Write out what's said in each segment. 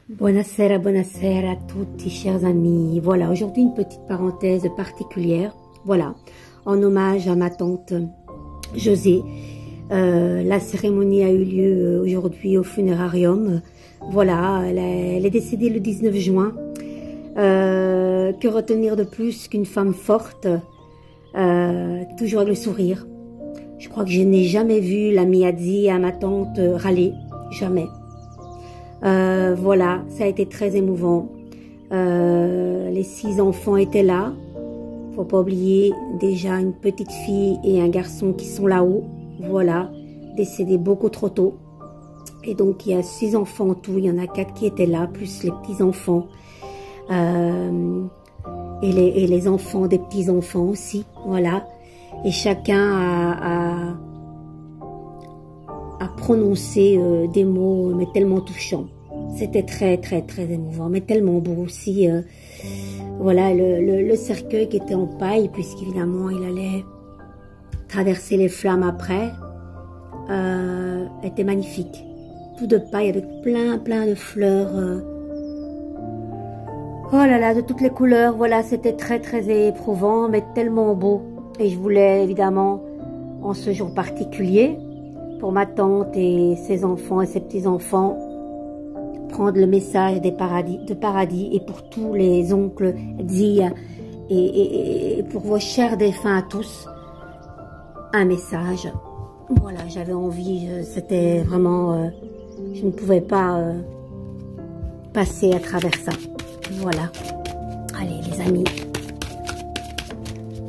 Buonasera, buonasera à tutti, chers amis. Voilà, aujourd'hui une petite parenthèse particulière. Voilà, en hommage à ma tante José. La cérémonie a eu lieu aujourd'hui au funérarium. Voilà, elle est décédée le 19 juin. Que retenir de plus qu'une femme forte, toujours avec le sourire. Je crois que je n'ai jamais vu l'amie Adzi à ma tante râler, jamais. Voilà, ça a été très émouvant. Les 6 enfants étaient là. Faut pas oublier déjà une petite fille et un garçon qui sont là-haut. Voilà, décédés beaucoup trop tôt. Et donc il y a 6 enfants en tout. Il y en a 4 qui étaient là, plus les petits enfants et les enfants des petits enfants aussi. Voilà, et chacun a prononcé des mots mais tellement touchants. C'était très très très émouvant, mais tellement beau aussi. Voilà, le cercueil qui était en paille, puisqu'évidemment il allait traverser les flammes après, était magnifique. Tout de paille avec plein de fleurs. Oh là là, de toutes les couleurs. Voilà, c'était très très éprouvant, mais tellement beau. Et je voulais évidemment, en ce jour particulier, pour ma tante et ses enfants et ses petits-enfants, prendre le message de paradis et pour tous les oncles Zia et pour vos chers défunts à tous, un message. Voilà, j'avais envie, c'était vraiment, je ne pouvais pas passer à travers ça. Voilà. Allez les amis,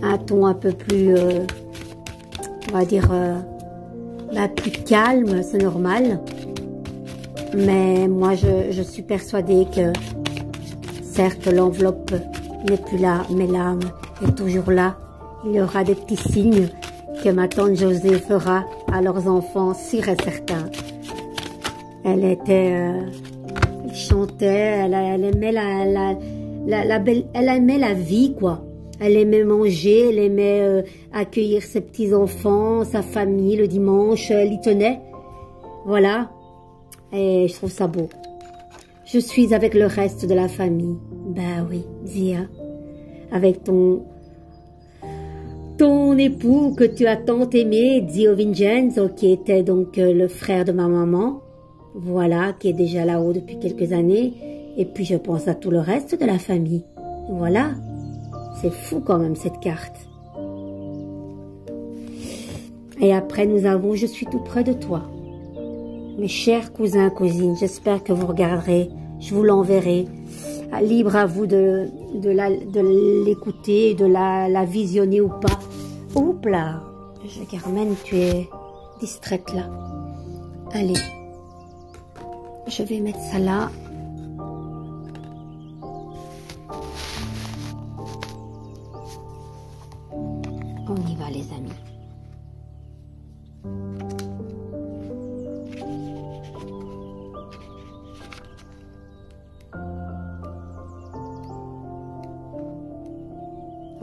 un ton un peu plus, on va dire, plus calme, c'est normal. Mais moi, je suis persuadée que, certes, l'enveloppe n'est plus là, mais l'âme est toujours là. Il y aura des petits signes que ma tante José fera à leurs enfants, sûr et certain. Elle chantait, elle aimait elle aimait la vie, quoi. Elle aimait manger, elle aimait accueillir ses petits-enfants, sa famille le dimanche, elle y tenait. Voilà. Et je trouve ça beau. Je suis avec le reste de la famille. Ben oui, Zia. Avec ton époux que tu as tant aimé, Zio Vincenzo, qui était donc le frère de ma maman. Voilà, qui est déjà là-haut depuis quelques années. Et puis je pense à tout le reste de la famille. Voilà. C'est fou quand même cette carte. Et après nous avons Je suis tout près de toi. Mes chers cousins, cousines, j'espère que vous regarderez, je vous l'enverrai. Libre à vous de l'écouter, de la visionner ou pas. Oups là, Carmen, tu es distraite là. Allez, je vais mettre ça là. On y va les amis.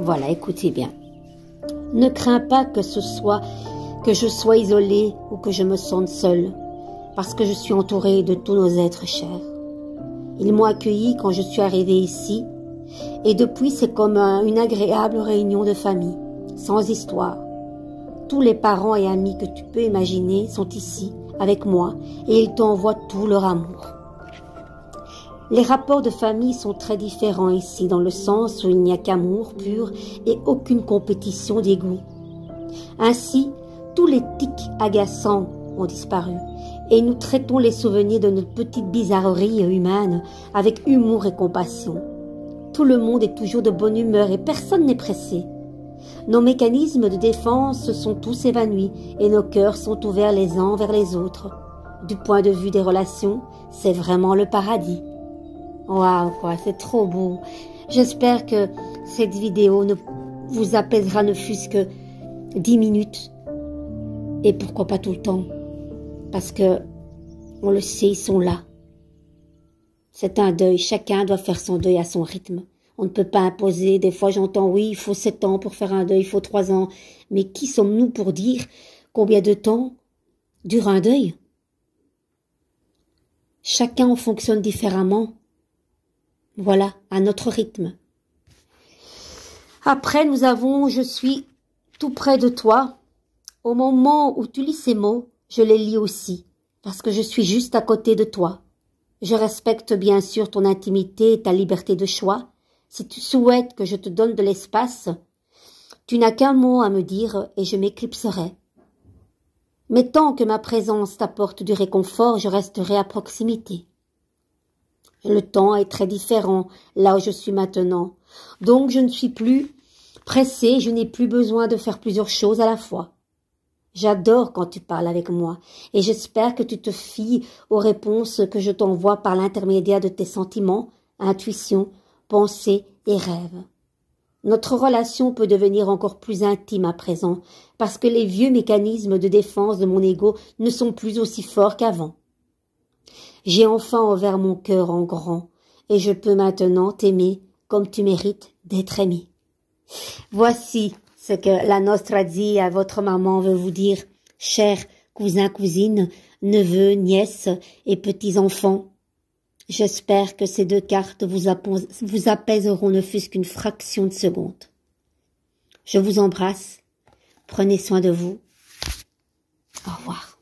Voilà, écoutez bien. Ne crains pas que je sois isolée ou que je me sente seule, parce que je suis entourée de tous nos êtres chers. Ils m'ont accueillie quand je suis arrivée ici, et depuis c'est comme une agréable réunion de famille, sans histoire. Tous les parents et amis que tu peux imaginer sont ici, avec moi, et ils t'envoient tout leur amour. Les rapports de famille sont très différents ici, dans le sens où il n'y a qu'amour pur et aucune compétition d'ego. Ainsi, tous les tics agaçants ont disparu et nous traitons les souvenirs de notre petite bizarrerie humaine avec humour et compassion. Tout le monde est toujours de bonne humeur et personne n'est pressé. Nos mécanismes de défense se sont tous évanouis et nos cœurs sont ouverts les uns vers les autres. Du point de vue des relations, c'est vraiment le paradis. Waouh, quoi, c'est trop beau. J'espère que cette vidéo vous apaisera ne fût-ce que 10 minutes. Et pourquoi pas tout le temps. Parce que, on le sait, ils sont là. C'est un deuil. Chacun doit faire son deuil à son rythme. On ne peut pas imposer. Des fois, j'entends, oui, il faut 7 ans pour faire un deuil, il faut 3 ans. Mais qui sommes-nous pour dire combien de temps dure un deuil? Chacun fonctionne différemment. Voilà, à notre rythme. Après, nous avons « Je suis tout près de toi ». Au moment où tu lis ces mots, je les lis aussi, parce que je suis juste à côté de toi. Je respecte bien sûr ton intimité et ta liberté de choix. Si tu souhaites que je te donne de l'espace, tu n'as qu'un mot à me dire et je m'éclipserai. Mais tant que ma présence t'apporte du réconfort, je resterai à proximité. Le temps est très différent là où je suis maintenant, donc je ne suis plus pressée, je n'ai plus besoin de faire plusieurs choses à la fois. J'adore quand tu parles avec moi et j'espère que tu te fies aux réponses que je t'envoie par l'intermédiaire de tes sentiments, intuitions, pensées et rêves. Notre relation peut devenir encore plus intime à présent parce que les vieux mécanismes de défense de mon ego ne sont plus aussi forts qu'avant. J'ai enfin ouvert mon cœur en grand et je peux maintenant t'aimer comme tu mérites d'être aimé. Voici ce que la Nostra Zia à votre maman veut vous dire, chers cousins, cousines, neveux, nièces et petits-enfants. J'espère que ces deux cartes vous apaiseront ne fût-ce qu'une fraction de seconde. Je vous embrasse, prenez soin de vous. Au revoir.